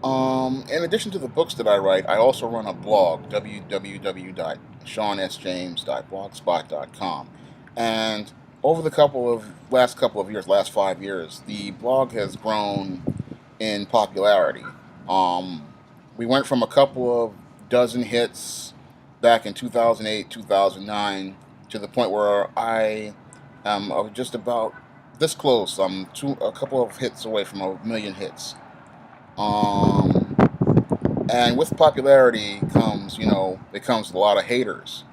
In addition to the books that I write, I also run a blog, www.shawnsjames.blogspot.com. And over the last couple of years, last 5 years, the blog has grown in popularity. Um, we went from a couple of dozen hits back in 2008, 2009, to the point where I am just about this close. I'm a couple of hits away from a million hits. Um, and with popularity comes, it comes a lot of haters.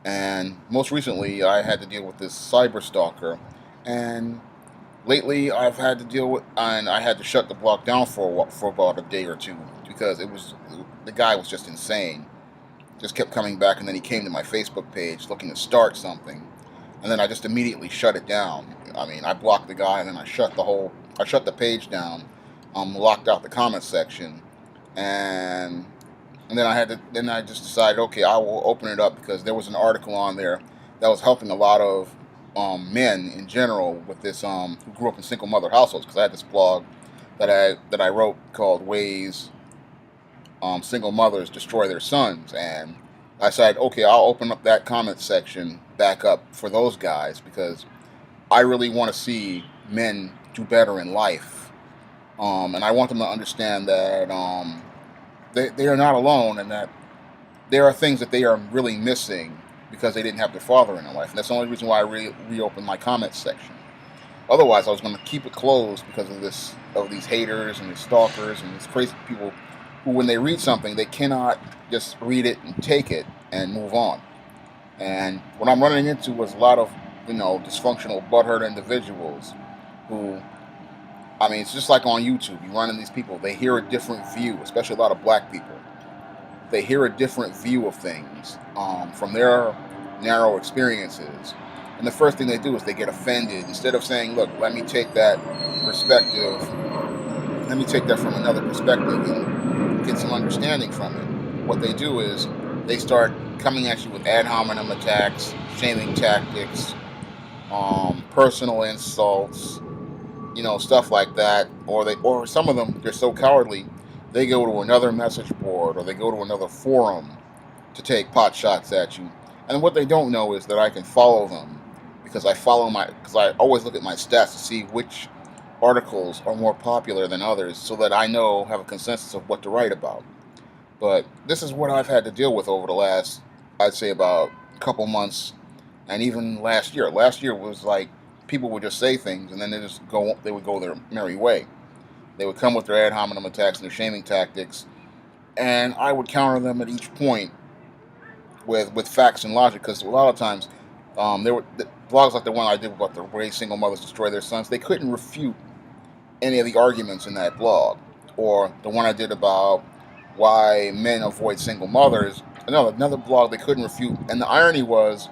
And most recently, I had to deal with this cyber stalker. And lately, I've had to deal with, and I had to shut the blog down for about a day or two because the guy was just insane. Just kept coming back, and then he came to my Facebook page looking to start something, and then I just immediately shut it down. I mean, I blocked the guy, and then I shut the page down, locked out the comment section, and and then I just decided, okay, I will open it up because there was an article on there that was helping a lot of men in general with this who grew up in single mother households. Because I had this blog that I wrote called Ways Single Mothers Destroy Their Sons, and I decided, okay, I'll open up that comment section back up for those guys because I really want to see men do better in life, and I want them to understand that they are not alone, and that there are things that they are really missing because they didn't have their father in their life. And that's the only reason why I reopened my comments section. Otherwise, I was going to keep it closed because of these haters and these stalkers and these crazy people who, when they read something, they cannot just read it and take it and move on. And what I'm running into was a lot of dysfunctional, butthurt individuals who, I mean, it's just like on YouTube. You run into these people, they hear a different view, especially a lot of black people. They hear a different view of things from their narrow experiences. And the first thing they do is they get offended. Instead of saying, look, perspective, let me take that from another perspective and get some understanding from it. What they do is they start coming at you with ad hominem attacks, shaming tactics, personal insults, stuff like that. Or some of them, they're so cowardly, they go to another message board or they go to another forum to take pot shots at you. And what they don't know is that I can follow them because I always look at my stats to see which articles are more popular than others, so that I have a consensus of what to write about. But this is what I've had to deal with over the last, I'd say, about a couple months, and even last year. Last year was like people would just say things, and then they would go their merry way. They would come with their ad hominem attacks and their shaming tactics, and I would counter them at each point with facts and logic. Because a lot of times, there were blogs like the one I did about the way single mothers destroy their sons. They couldn't refute any of the arguments in that blog, or the one I did about why men avoid single mothers. Another blog they couldn't refute. And the irony was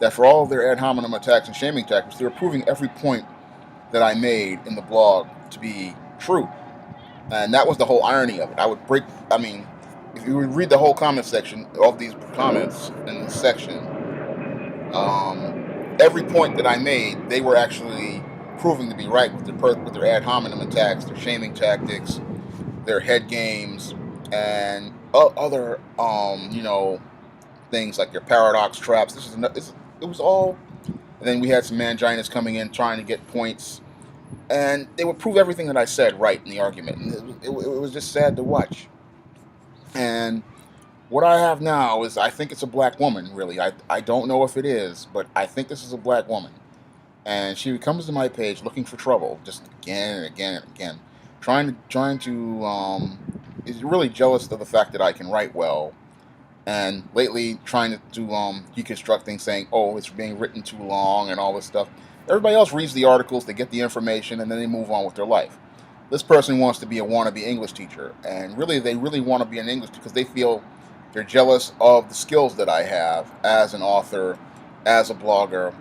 that for all of their ad hominem attacks and shaming tactics, they were proving every point that I made in the blog to be true. And that was the whole irony of it. I mean, if you would read the whole comment section of these comments in this section, every point that I made, they were actually proving to be right with their ad hominem attacks, their shaming tactics, their head games, and other, things like their paradox traps. It was all. And then we had some manginas coming in trying to get points, and they would prove everything that I said right in the argument. And it was just sad to watch. And what I have now is, I think it's a black woman, really. I don't know if it is, but I think this is a black woman. And she comes to my page looking for trouble, just again and again and again, is really jealous of the fact that I can write well, and lately trying to do deconstruct things, saying, "Oh, it's being written too long," and all this stuff. Everybody else reads the articles, they get the information, and then they move on with their life. This person wants to be a wannabe English teacher, and really, they really want to be an English because they feel they're jealous of the skills that I have as an author, as a blogger,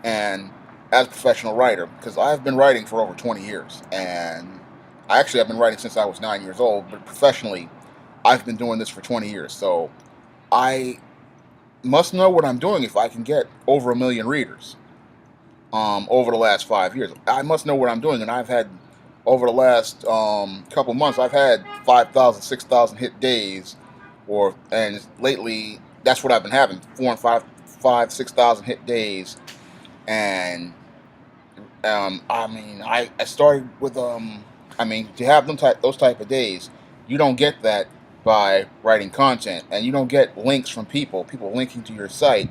and as a professional writer. Because I've been writing for over 20 years, and I've been writing since I was 9 years old, but professionally, I've been doing this for 20 years. So I must know what I'm doing if I can get over a million readers over the last 5 years. I must know what I'm doing, and I've had over the last couple months, I've had 5,000, 6,000 hit days, and lately that's what I've been having, 6,000 hit days, and I started with to have those type of days, you don't get that by writing content, and you don't get links from people linking to your site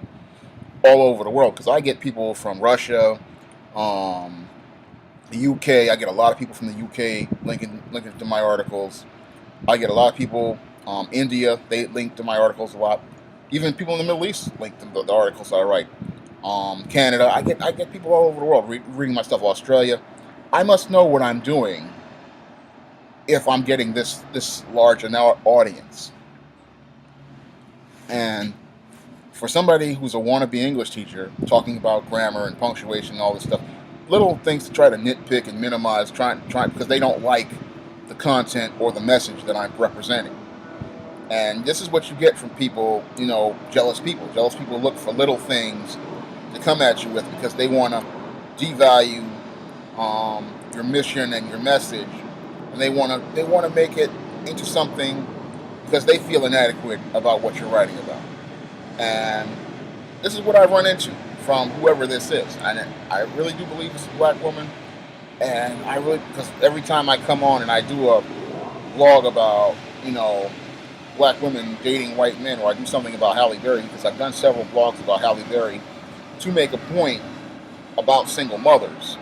all over the world, because I get people from Russia, um, the UK. I get a lot of people from the UK linking to my articles. I get a lot of people, India, they link to my articles a lot. Even people in the Middle East link to the articles I write. Canada, I get people all over the world reading my stuff. Australia, I must know what I'm doing if I'm getting this large an audience. And for somebody who's a wannabe English teacher talking about grammar and punctuation and all this stuff, little things to try to nitpick and minimize, try because they don't like the content or the message that I'm representing. And this is what you get from people, jealous people. Jealous people look for little things to come at you with because they want to devalue your mission and your message, and they want to make it into something because they feel inadequate about what you're writing about. And this is what I run into from whoever this is, and I really do believe it's a black woman. And because every time I come on and I do a blog about black women dating white men, or I do something about Halle Berry, because I've done several blogs about Halle Berry to make a point about single mothers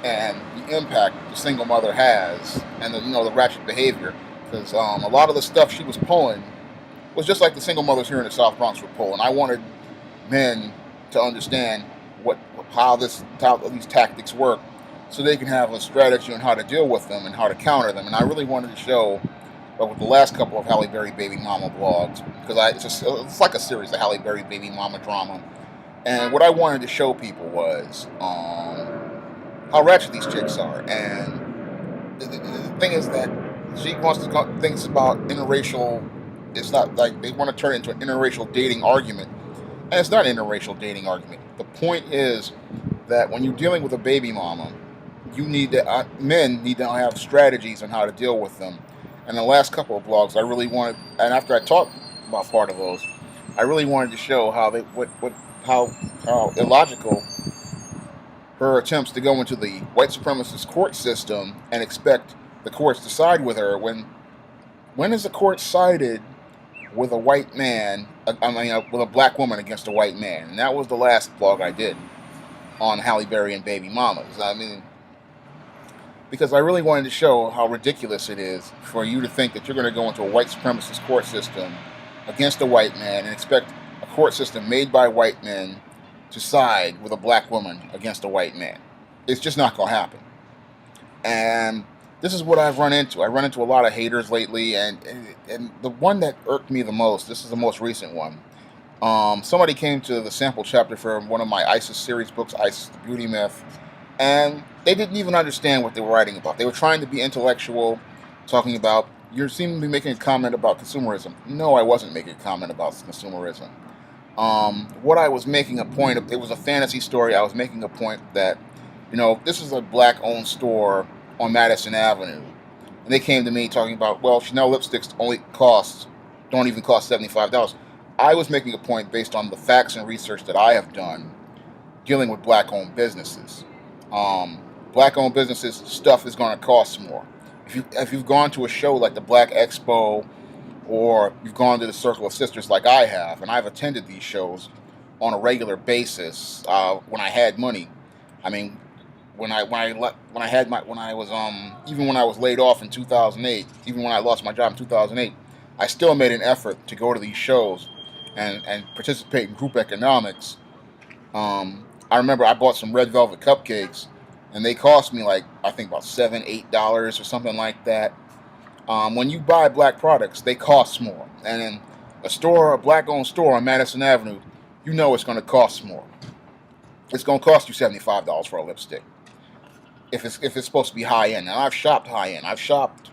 and the impact the single mother has, and the ratchet behavior. Because a lot of the stuff she was pulling was just like the single mothers here in the South Bronx were pulling. I wanted men to understand how these tactics work, so they can have a strategy on how to deal with them and how to counter them. And I really wanted to show, with the last couple of Halle Berry Baby Mama blogs, because it's like a series, the Halle Berry Baby Mama drama. And what I wanted to show people was how ratchet these chicks are. And the thing is that she wants to think about interracial. It's not like they want to turn it into an interracial dating argument. And it's not an interracial dating argument. The point is that when you're dealing with a baby mama, men need to have strategies on how to deal with them. And the last couple of blogs, I really wanted, and after I talked about part of those, I really wanted to show how illogical her attempts to go into the white supremacist court system and expect the courts to side with her. When has the court sided with a white man? With a black woman against a white man? And that was the last blog I did on Halle Berry and baby mamas. Because I really wanted to show how ridiculous it is for you to think that you're going to go into a white supremacist court system against a white man and expect a court system made by white men to side with a black woman against a white man. It's just not going to happen. And this is what I've run into. I run into a lot of haters lately, and the one that irked me the most, this is the most recent one. Somebody came to the sample chapter for one of my ISIS series books, ISIS the Beauty Myth, and they didn't even understand what they were writing about. They were trying to be intellectual, talking about, you seem to be making a comment about consumerism. No, I wasn't making a comment about consumerism. What I was making a point of, it was a fantasy story. I was making a point that, this is a black-owned store on Madison Avenue. And they came to me talking about, well, Chanel lipsticks don't even cost $75. I was making a point based on the facts and research that I have done dealing with black-owned businesses. Black-owned businesses, stuff is going to cost more. If you've gone to a show like the Black Expo, or you've gone to the Circle of Sisters like I have, and I've attended these shows on a regular basis when I had money. When I was laid off in 2008, even when I lost my job in 2008, I still made an effort to go to these shows and participate in group economics. I remember I bought some red velvet cupcakes, and they cost me I think about $7-8 or something like that. When you buy black products, they cost more. And in a black-owned store on Madison Avenue, it's going to cost more. It's going to cost you $75 for a lipstick if it's supposed to be high-end. Now, I've shopped high-end. I've shopped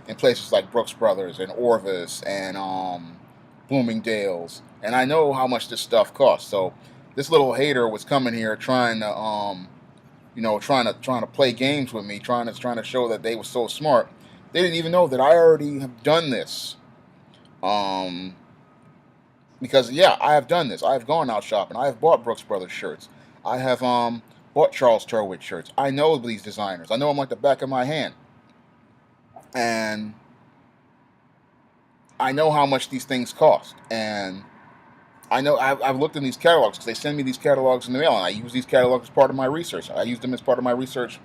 in places like Brooks Brothers and Orvis and Bloomingdale's, and I know how much this stuff costs. So this little hater was coming here trying to trying to play games with me, trying to show that they were so smart. They didn't even know that I already have done this. Um, because yeah, I have done this. I have gone out shopping. I have bought Brooks Brothers shirts. I have bought Charles Turwitz shirts. I know these designers. I know them like the back of my hand, and I know how much these things cost. And I know I've looked in these catalogs because they send me these catalogs in the mail, and I use these catalogs as part of my research. I use them as part of my research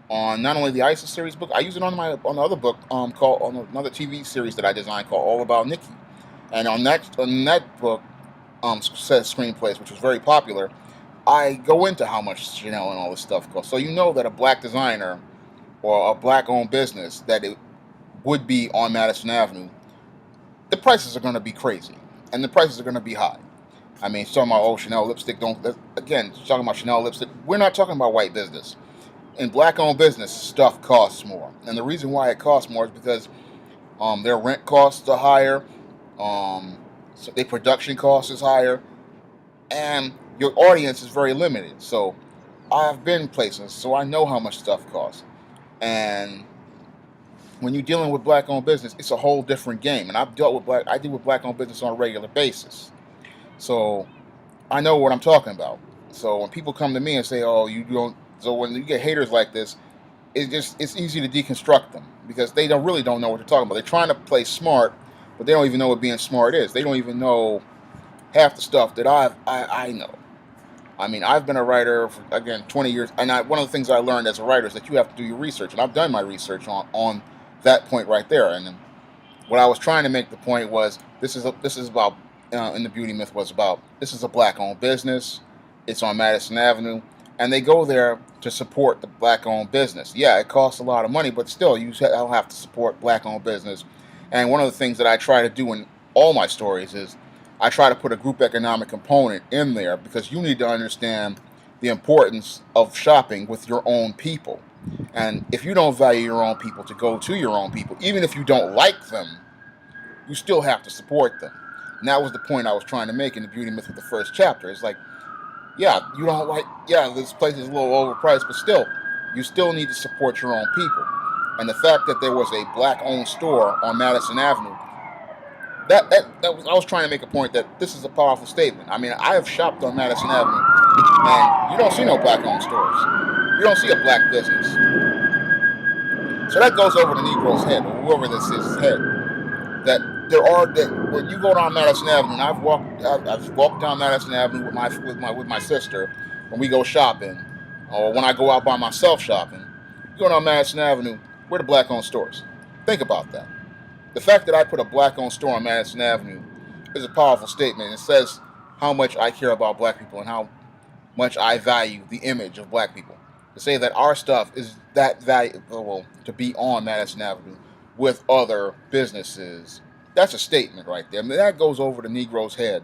on not only the ISIS series book. I use it on the other book called on another TV series that I designed called All About Nikki. And on that book, says screenplays, which was very popular. I go into how much Chanel and all this stuff costs. So you know that a black designer or a black-owned business that it would be on Madison Avenue, the prices are going to be crazy, and the prices are going to be high. I mean, talking about Chanel lipstick. Again, talking about Chanel lipstick. We're not talking about white business. In black-owned business, stuff costs more, and the reason why it costs more is because their rent costs are higher, so their production cost is higher, and your audience is very limited. So I've been places, so I know how much stuff costs. And when you're dealing with black-owned business, it's a whole different game. And I deal with black-owned business on a regular basis, so I know what I'm talking about. So when people come to me and say, "Oh, you don't," so when you get haters like this, it's easy to deconstruct them because they don't know what they're talking about. They're trying to play smart, but they don't even know what being smart is. They don't even know half the stuff that I know. I mean, I've been a writer for, again, 20 years, and one of the things I learned as a writer is that you have to do your research, and I've done my research on that point right there. And what I was trying to make the point was this is about in the beauty myth was about this is a black-owned business. It's on Madison Avenue, and they go there to support the black-owned business. Yeah, it costs a lot of money, but still, I'll have to support black-owned business. And one of the things that I try to do in all my stories is I try to put a group economic component in there because you need to understand the importance of shopping with your own people. And if you don't value your own people to go to your own people, even if you don't like them, you still have to support them. And that was the point I was trying to make in the beauty myth with the first chapter. It's like, yeah, you don't like, yeah, this place is a little overpriced, but still, you still need to support your own people. And the fact that there was a black-owned store on Madison Avenue, I was trying to make a point that this is a powerful statement. I mean, I have shopped on Madison Avenue, and you don't see no black-owned stores. You don't see a black business. So that goes over the Negro's head, or whoever this is head. That when you go down Madison Avenue, and I've walked down Madison Avenue with my sister when we go shopping, or when I go out by myself shopping. You go down Madison Avenue, where the black-owned stores? Think about that. The fact that I put a black-owned store on Madison Avenue is a powerful statement. It says how much I care about black people and how much I value the image of black people. To say that our stuff is that valuable to be on Madison Avenue with other businesses, that's a statement right there. I mean, that goes over the Negro's head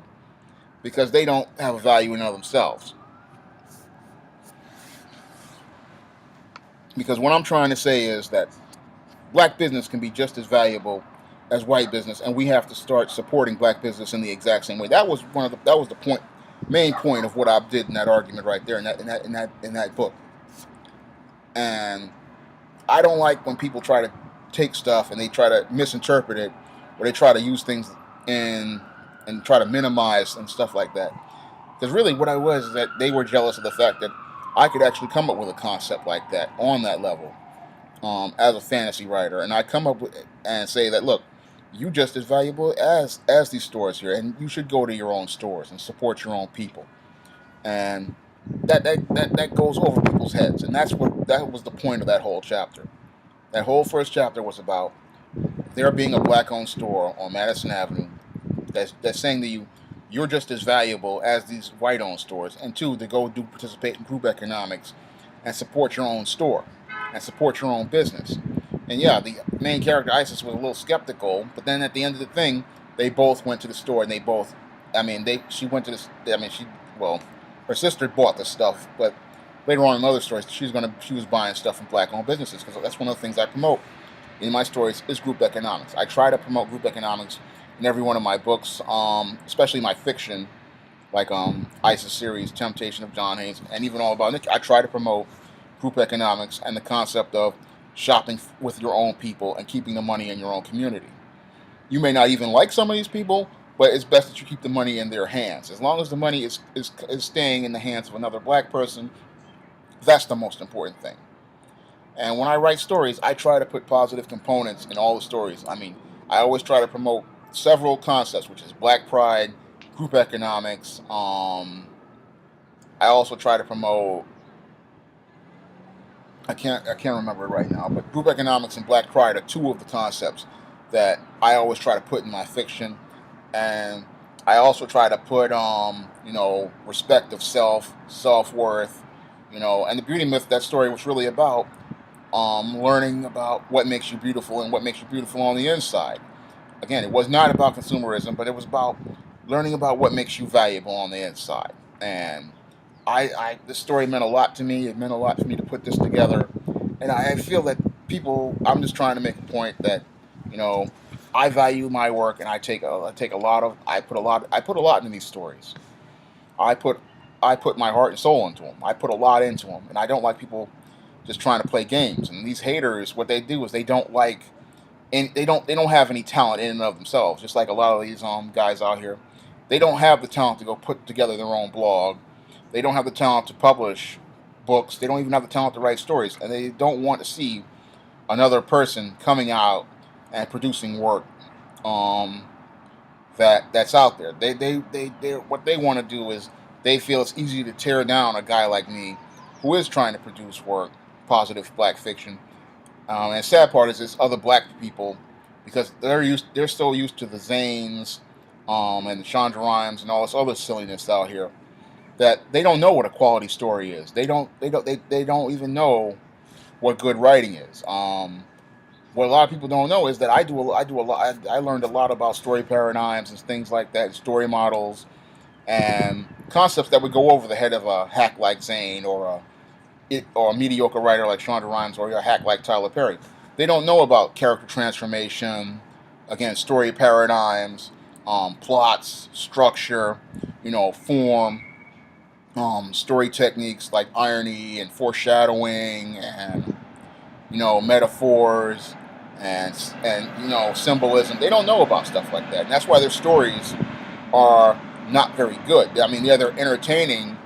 because they don't have a value in and of themselves. Because what I'm trying to say is that black business can be just as valuable as white business, and we have to start supporting black business in the exact same way. That was the main point of what I did in that argument right there in that book. And I don't like when people try to take stuff and they try to misinterpret it, or they try to use things and try to minimize and stuff like that. Because really, what I was is that they were jealous of the fact that I could actually come up with a concept like that on that level as a fantasy writer, and I come up with and say that look, you just as valuable as these stores here, and you should go to your own stores and support your own people, and that goes over people's heads, and that was the point of that whole chapter. That whole first chapter was about there being a black-owned store on Madison Avenue that's saying to you, you're just as valuable as these white-owned stores, and two, to go participate in group economics and support your own store and support your own business. And yeah, the main character Isis was a little skeptical, but then at the end of the thing, they both went to the store and they both, she went to this. Her sister bought the stuff, but later on in other stories, she was buying stuff from black-owned businesses because that's one of the things I promote in my stories is group economics. I try to promote group economics in every one of my books, especially my fiction, like ISIS series, Temptation of John Haynes, and even All About Nick. I try to promote group economics, and the concept of shopping with your own people and keeping the money in your own community. You may not even like some of these people, but it's best that you keep the money in their hands. As long as the money is staying in the hands of another black person, that's the most important thing. And when I write stories, I try to put positive components in all the stories. I mean, I always try to promote several concepts, which is black pride, group economics. I also try to promote. I can't remember it right now, but group economics and black pride are two of the concepts that I always try to put in my fiction. And I also try to put respect of self, self worth, and the beauty myth. That story was really about learning about what makes you beautiful and what makes you beautiful on the inside. Again, it was not about consumerism, but it was about learning about what makes you valuable on the inside. And this story meant a lot to me. It meant a lot to me to put this together, and I feel that people. I'm just trying to make a point that, you know, I value my work, and I put a lot into these stories. I put I put my heart and soul into them. I put a lot into them, and I don't like people just trying to play games. And these haters, what they do is they don't like, and they don't have any talent in and of themselves. Just like a lot of these guys out here, they don't have the talent to go put together their own blog. They don't have the talent to publish books. They don't even have the talent to write stories, and they don't want to see another person coming out and producing work um, that's out there. They what they want to do is they feel it's easy to tear down a guy like me who is trying to produce work, positive black fiction. And the sad part is it's other black people because they're so used to the Zanes and the Shonda Rhimes and all this other silliness out here that they don't know what a quality story is. They don't even know what good writing is. What a lot of people don't know is that I do a lot. I learned a lot about story paradigms and things like that, story models and concepts that would go over the head of a hack like Zane or a mediocre writer like Shonda Rhimes or a hack like Tyler Perry. They don't know about character transformation, again, story paradigms, plots, structure, form, story techniques like irony and foreshadowing and metaphors and symbolism. They don't know about stuff like that, and that's why their stories are not very good. I mean, yeah, they're entertaining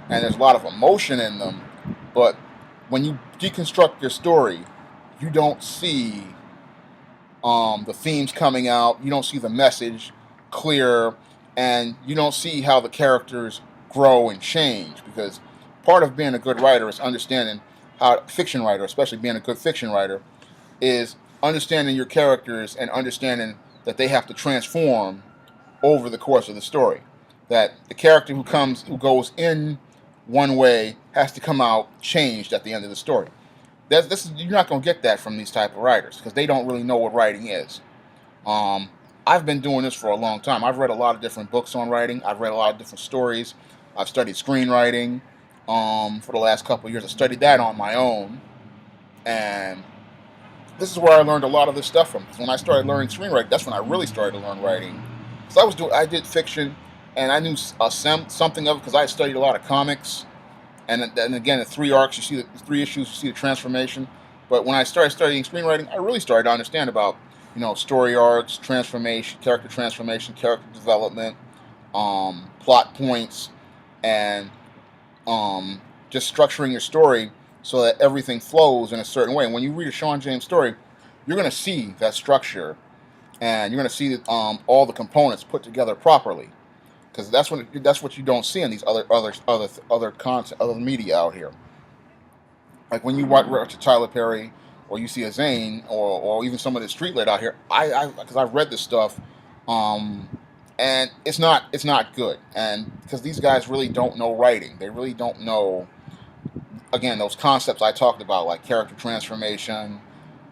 and there's a lot of emotion in them, but when you deconstruct your story, you don't see the themes coming out. You don't see the message clear, and you don't see how the characters grow and change. Because part of being a good writer is understanding how fiction writer, especially being a good fiction writer, is understanding your characters and understanding that they have to transform over the course of the story. That the character who goes in one way has to come out changed at the end of the story. You're not going to get that from these type of writers because they don't really know what writing is. Um, I've been doing this for a long time. I've read a lot of different books on writing. I've read a lot of different stories. I've studied screenwriting for the last couple of years. I studied that on my own, and this is where I learned a lot of this stuff from. Because when I started learning screenwriting, that's when I really started to learn writing. So I did fiction, and I knew something of it because I studied a lot of comics. And again, the three arcs, you see the three issues, you see the transformation. But when I started studying screenwriting, I really started to understand about, story arcs, transformation, character development, plot points, and just structuring your story so that everything flows in a certain way. And when you read a Shawn James story, you're going to see that structure, and you're going to see all the components put together properly. Because that's what you don't see in these other media out here. Like when you watch Tyler Perry, or you see a Zane, or even some of the street lit out here. Because I've read this stuff, um, and it's not good. And because these guys really don't know writing, they really don't know, again, those concepts I talked about, like character transformation,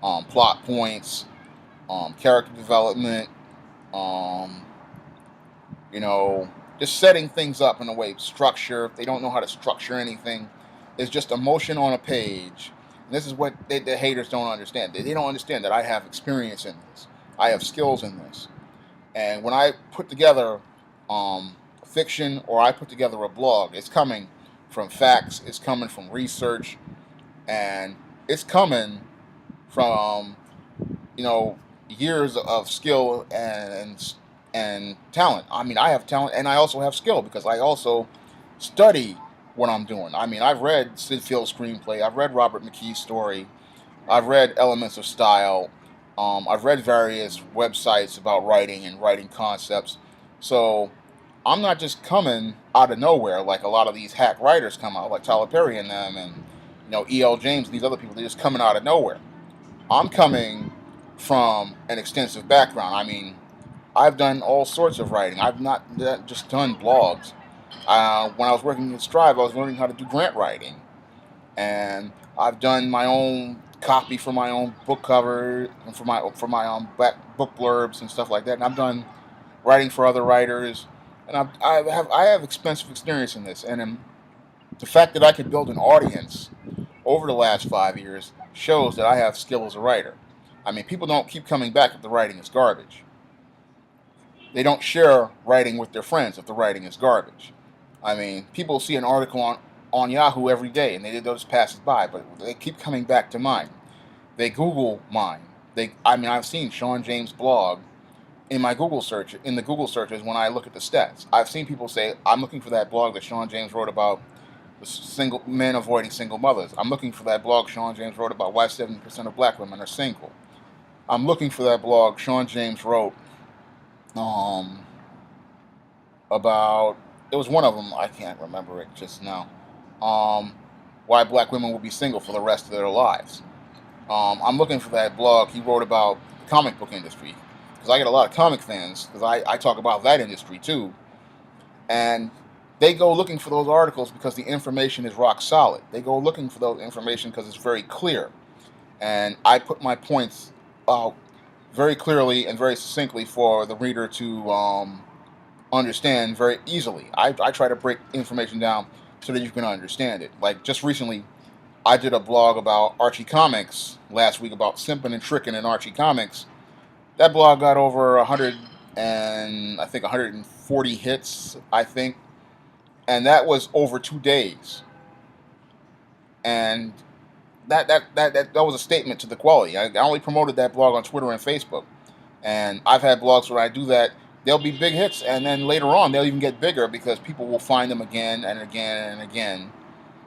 plot points, character development. Um, you know, just setting things up in a way, structure. They don't know how to structure anything. It's just emotion on a page. And this is what the haters don't understand. They don't understand that I have experience in this. I have skills in this. And when I put together fiction or I put together a blog, it's coming from facts. It's coming from research. and it's coming from years of skill and talent. I mean, I have talent and I also have skill because I also study what I'm doing. I mean, I've read Sid Field's screenplay, I've read Robert McKee's story, I've read Elements of Style, I've read various websites about writing and writing concepts. So I'm not just coming out of nowhere like a lot of these hack writers come out, like Tyler Perry and them, and E.L. James and these other people. They're just coming out of nowhere. I'm coming from an extensive background. I mean, I've done all sorts of writing. I've not just done blogs. When I was working at Strive, I was learning how to do grant writing, and I've done my own copy for my own book cover and for my own book blurbs and stuff like that. And I've done writing for other writers, and I have expensive experience in this. And the fact that I could build an audience over the last 5 years shows that I have skill as a writer. I mean, people don't keep coming back if the writing is garbage. They don't share writing with their friends if the writing is garbage. I mean, people see an article on Yahoo every day and they just pass it by, but they keep coming back to mine. They Google mine. I've seen Shawn James' blog in my Google search, in the Google searches when I look at the stats. I've seen people say, I'm looking for that blog that Shawn James wrote about the single men avoiding single mothers. I'm looking for that blog Shawn James wrote about why 70% of black women are single. I'm looking for that blog Shawn James wrote um, about, it was one of them, I can't remember it just now, um, why black women will be single for the rest of their lives. I'm looking for that blog he wrote about the comic book industry, because I get a lot of comic fans, because I talk about that industry too, and they go looking for those articles because the information is rock solid. They go looking for those information because it's very clear, and I put my points out very clearly and very succinctly for the reader to understand very easily. I try to break information down so that you can understand it. Like just recently, I did a blog about Archie Comics last week about simping and tricking in Archie Comics. That blog got over 100 and I think 140 hits, I think, and that was over 2 days. And that was a statement to the quality. I only promoted that blog on Twitter and Facebook, and I've had blogs where I do that. They'll be big hits, and then later on they'll even get bigger because people will find them again and again and again,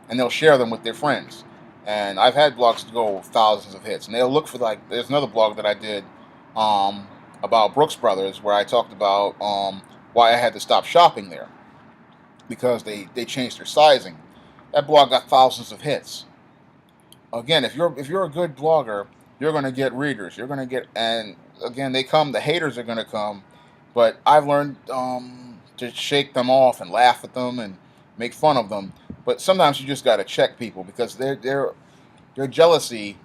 and they'll share them with their friends. And I've had blogs to go thousands of hits, and they'll look for like. There's another blog that I did um, about Brooks Brothers where I talked about why I had to stop shopping there because they changed their sizing. That blog got thousands of hits. Again, if you're a good blogger, you're going to get readers. You're going to get, and again, they come. The haters are going to come, but I've learned to shake them off and laugh at them and make fun of them. But sometimes you just got to check people because their jealousy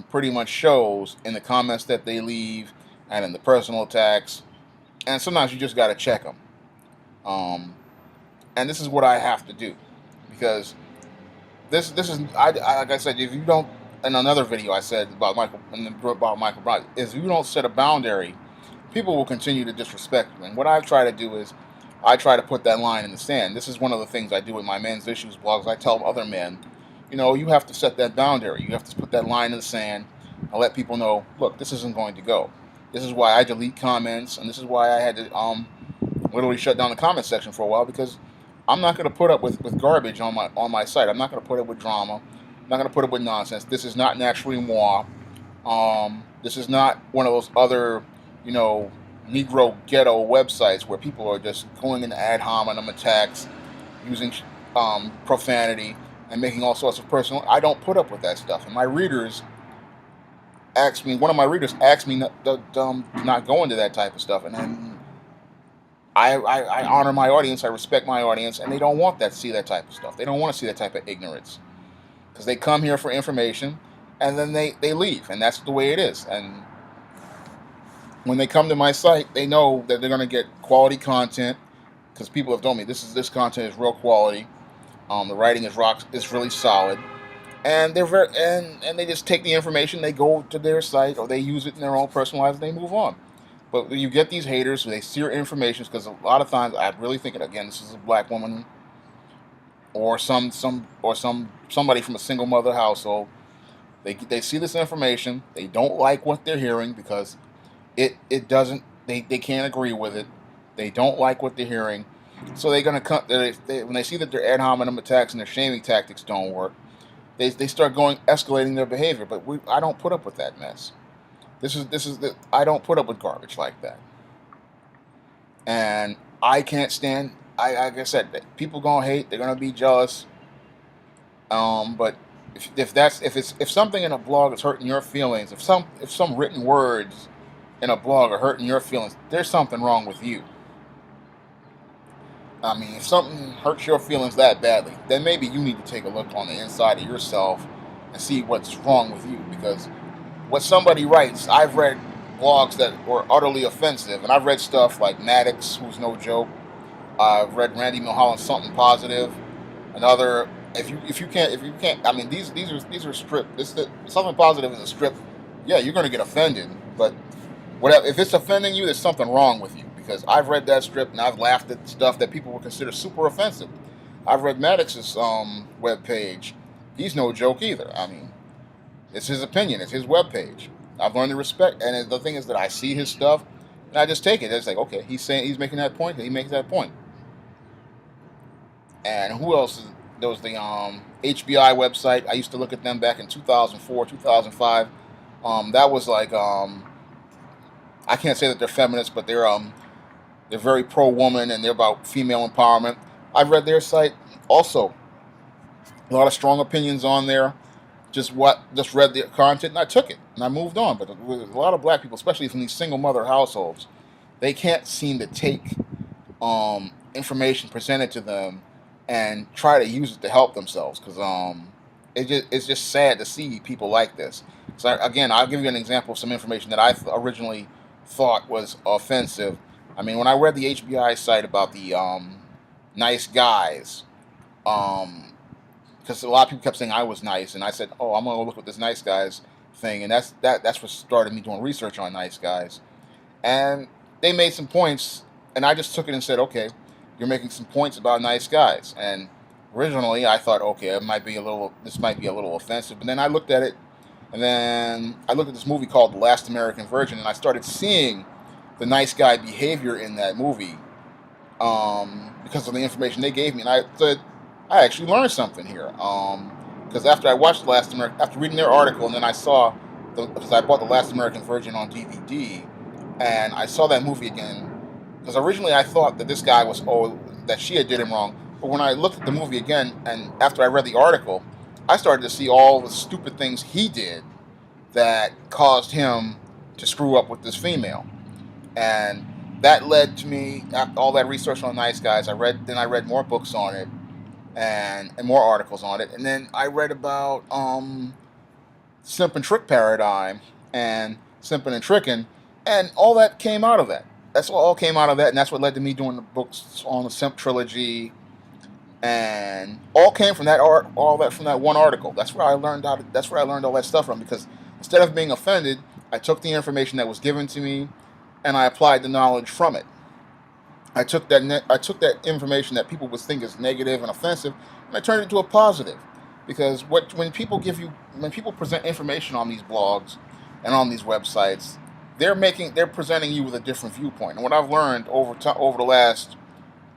pretty much shows in the comments that they leave and in the personal attacks. And sometimes you just got to check them. Um, and this is what I have to do because this is like I said, if you don't, in another video I said about Michael Brown, is if you don't set a boundary, people will continue to disrespect you. And what I try to do is I try to put that line in the sand. This is one of the things I do with my men's issues blogs. I tell other men, you have to set that boundary. You have to put that line in the sand and let people know, look, this isn't going to go. This is why I delete comments, and this is why I had to literally shut down the comment section for a while because I'm not going to put up with garbage on my site. I'm not going to put up with drama. I'm not going to put up with nonsense. This is not naturally moi. This is not one of those other, Negro ghetto websites where people are just going into ad hominem attacks, using profanity, and making all sorts of personal. I don't put up with that stuff. And my readers one of my readers asked me not go into that type of stuff. And then I honor my audience, I respect my audience, and they don't want that see that type of stuff. They don't want to see that type of ignorance. Because they come here for information, and then they leave. And that's the way it is. And when they come to my site, they know that they're going to get quality content, because people have told me this content is real quality. The writing is really solid, and they're and they just take the information, they go to their site, or they use it in their own personal lives, and they move on. But you get these haters, they see your information, because a lot of times I really think, again, this is a black woman or somebody from a single mother household. They see this information. They don't like what they're hearing because it doesn't. They can't agree with it. They don't like what they're hearing, so they're gonna come. When they see that their ad hominem attacks and their shaming tactics don't work, they start going escalating their behavior. But I don't put up with that mess. I don't put up with garbage like that, and I can't stand. Like I said, people gonna hate. They're gonna be jealous. But if something in a blog is hurting your feelings, if some written words in a blog are hurting your feelings, there's something wrong with you. I mean, if something hurts your feelings that badly, then maybe you need to take a look on the inside of yourself and see what's wrong with you. Because what somebody writes, I've read blogs that were utterly offensive, and I've read stuff like Maddox, who's no joke. I've read Randy Milholland's Something Positive, another. If you can't, I mean, these are stripped. Something Positive is a strip. Yeah, you're going to get offended, but whatever. If it's offending you, there's something wrong with you. Because I've read that strip and I've laughed at stuff that people would consider super offensive. I've read Maddox's web page. He's no joke either. I mean, it's his opinion. It's his web page. I've learned to respect. And the thing is that I see his stuff and I just take it. It's like, okay, he's making that point. He makes that point. And who else? There was the HBI website. I used to look at them back in 2004, 2005. That was like I can't say that they're feminists, but they're very pro-woman and they're about female empowerment. I've read their site also. A lot of strong opinions on there. Just read the content and I took it and I moved on. But with a lot of black people, especially from these single mother households, they can't seem to take information presented to them and try to use it to help themselves. Because it's just sad to see people like this. So again, I'll give you an example of some information that I originally thought was offensive. I mean, when I read the HBI site about the nice guys, because a lot of people kept saying I was nice, and I said, "Oh, I'm gonna look at this nice guys thing," and that's what started me doing research on nice guys. And they made some points, and I just took it and said, "Okay, you're making some points about nice guys." And originally, I thought, "Okay, this might be a little offensive," but then I looked at it, and then I looked at this movie called The Last American Virgin, and I started seeing the nice guy behavior in that movie because of the information they gave me, and I said, I actually learned something here. Because after I watched after reading their article, and then I saw because I bought The Last American Virgin on DVD, and I saw that movie again. Because originally I thought that this guy that she had did him wrong, but when I looked at the movie again, and after I read the article, I started to see all the stupid things he did that caused him to screw up with this female. And that led to me, after all that research on nice guys, I read more books on it and more articles on it. And then I read about simp and trick paradigm and simping and tricking, and all that came out of that. That's what all came out of that, and that's what led to me doing the books on the simp trilogy, and all came from all that from that one article. That's where I learned all that stuff from, because instead of being offended, I took the information that was given to me and I applied the knowledge from it. I took that information that people would think is negative and offensive, and I turned it into a positive. Because when people present information on these blogs and on these websites, they're presenting you with a different viewpoint. And what I've learned over the last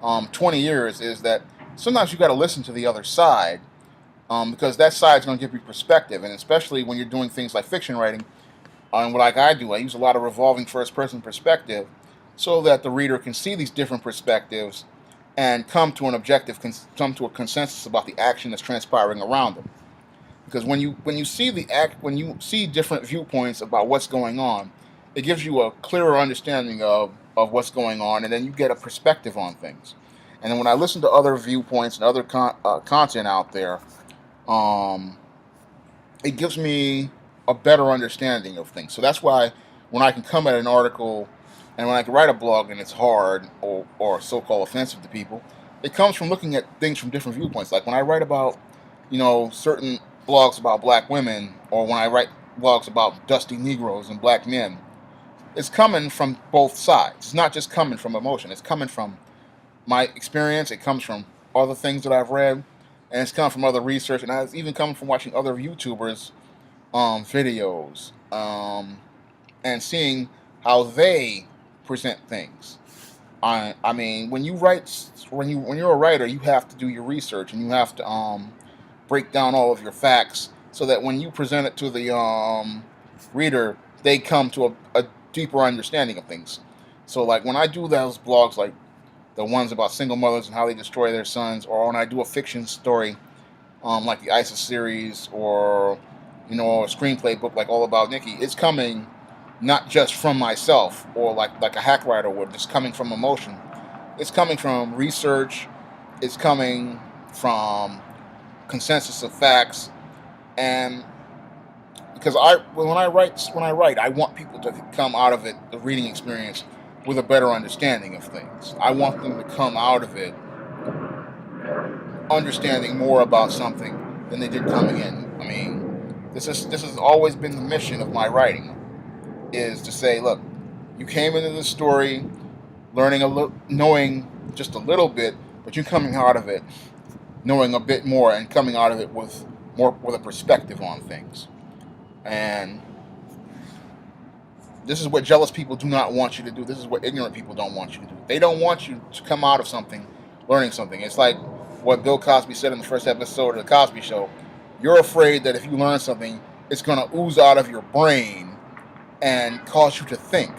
20 years is that sometimes you got to listen to the other side, because that side's going to give you perspective, and especially when you're doing things like fiction writing. And what I do, I use a lot of revolving first-person perspective so that the reader can see these different perspectives and come to a consensus about the action that's transpiring around them. Because when you see different viewpoints about what's going on, it gives you a clearer understanding of what's going on, and then you get a perspective on things. And then when I listen to other viewpoints and other content out there, it gives me a better understanding of things. So that's why when I can come at an article and when I can write a blog and it's hard or so-called offensive to people, it comes from looking at things from different viewpoints. Like when I write about, certain blogs about black women, or when I write blogs about dusty Negroes and black men, it's coming from both sides. It's not just coming from emotion. It's coming from my experience. It comes from other things that I've read. and it's come from other research, and it's even come from watching other YouTubers videos, and seeing how they present things. I mean, when you write, when you're a writer, you have to do your research, and you have to break down all of your facts so that when you present it to the reader, they come to a deeper understanding of things. So, like when I do those blogs, like the ones about single mothers and how they destroy their sons, or when I do a fiction story, like the ISIS series, or a screenplay book like All About Nikki, it's coming not just from myself or like a hack writer would. It's coming from emotion. It's coming from research. It's coming from consensus of facts, and because when I write, I want people to come out of it, the reading experience, with a better understanding of things. I want them to come out of it understanding more about something than they did coming in. I mean, this has always been the mission of my writing, is to say, look, you came into this story learning knowing just a little bit, but you're coming out of it knowing a bit more and coming out of it with a perspective on things. And this is what jealous people do not want you to do. This is what ignorant people don't want you to do. They don't want you to come out of something learning something. It's like what Bill Cosby said in the first episode of The Cosby Show. You're afraid that if you learn something, it's going to ooze out of your brain and cause you to think.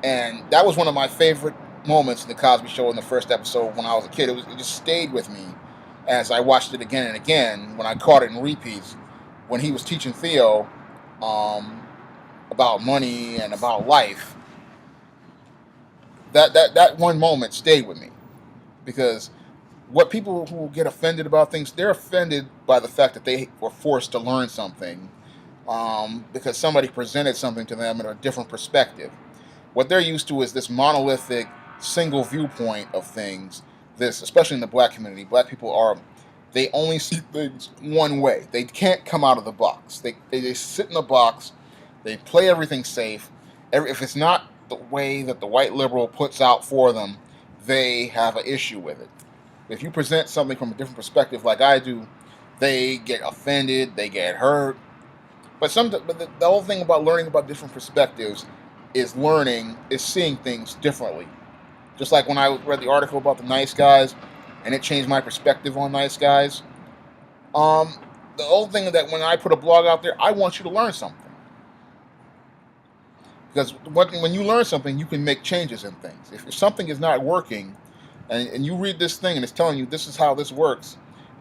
And that was one of my favorite moments in The Cosby Show in the first episode when I was a kid. It just stayed with me as I watched it again and again when I caught it in repeats. When he was teaching Theo about money and about life, that one moment stayed with me, because what people who get offended about things, they're offended by the fact that they were forced to learn something because somebody presented something to them in a different perspective. What they're used to is this monolithic single viewpoint of things. This, especially in the black community, black people they only see things one way. They can't come out of the box. They sit in the box. They play everything safe. If it's not the way that the white liberal puts out for them, they have an issue with it. If you present something from a different perspective, like I do, they get offended. They get hurt. But the whole thing about learning about different perspectives is seeing things differently. Just like when I read the article about the nice guys, and it changed my perspective on nice guys. The whole thing that when I put a blog out there, I want you to learn something. Because when you learn something, you can make changes in things. If something is not working, and you read this thing and it's telling you this is how this works,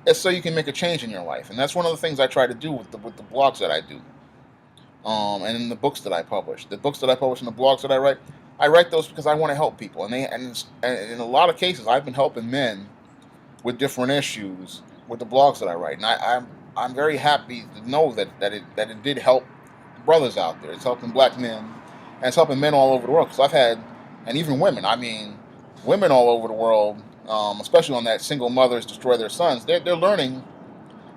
it's so you can make a change in your life. And that's one of the things I try to do with the blogs that I do. And in the books that I publish. The books that I publish and the blogs that I write those because I want to help people. And in a lot of cases, I've been helping men with different issues with the blogs that I write. And I'm very happy to know that it did help brothers out there. It's helping black men, and it's helping men all over the world. Because I've had, and even women, I mean, women all over the world, especially on that single mothers destroy their sons, they're learning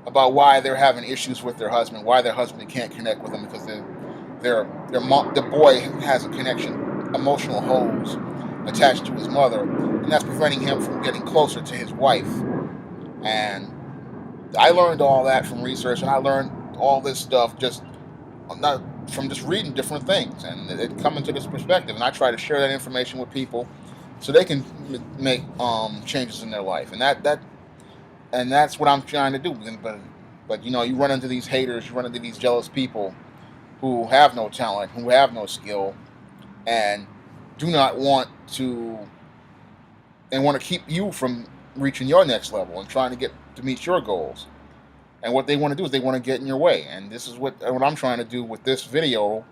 about why they're having issues with their husband, why their husband can't connect with them because the boy has a connection, emotional hose attached to his mother, and that's preventing him from getting closer to his wife. And I learned all that from research, and I learned all this stuff not from just reading different things, and it coming to this perspective. And I try to share that information with people so they can make changes in their life, and that's what I'm trying to do. But you run into these haters, you run into these jealous people who have no talent, who have no skill, and do not want to, and want to keep you from reaching your next level and trying to meet your goals. And what they want to do is they want to get in your way. And this is what I'm trying to do with this video,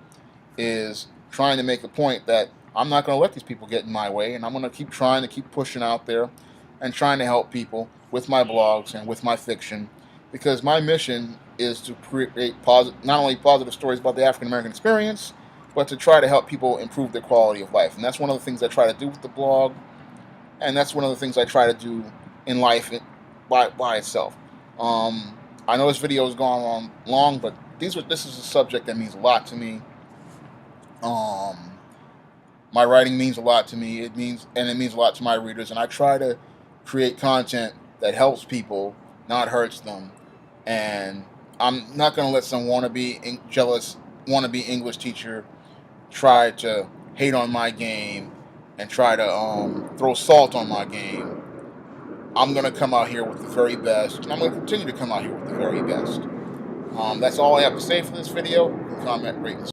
is trying to make a point that I'm not going to let these people get in my way, and I'm going to keep trying to keep pushing out there and trying to help people with my blogs and with my fiction, because my mission is to create not only positive stories about the African American experience, but to try to help people improve their quality of life. And that's one of the things I try to do with the blog, and that's one of the things I try to do in life by itself. I know this video has gone on long, but this is a subject that means a lot to me. My writing means a lot to me. It means a lot to my readers, and I try to create content that helps people not hurts them. And I'm not going to let some jealous wannabe English teacher try to hate on my game and try to throw salt on my game. I'm going to come out here with the very best, and I'm going to continue to come out here with the very best. That's all I have to say for this video. Comment, rate, and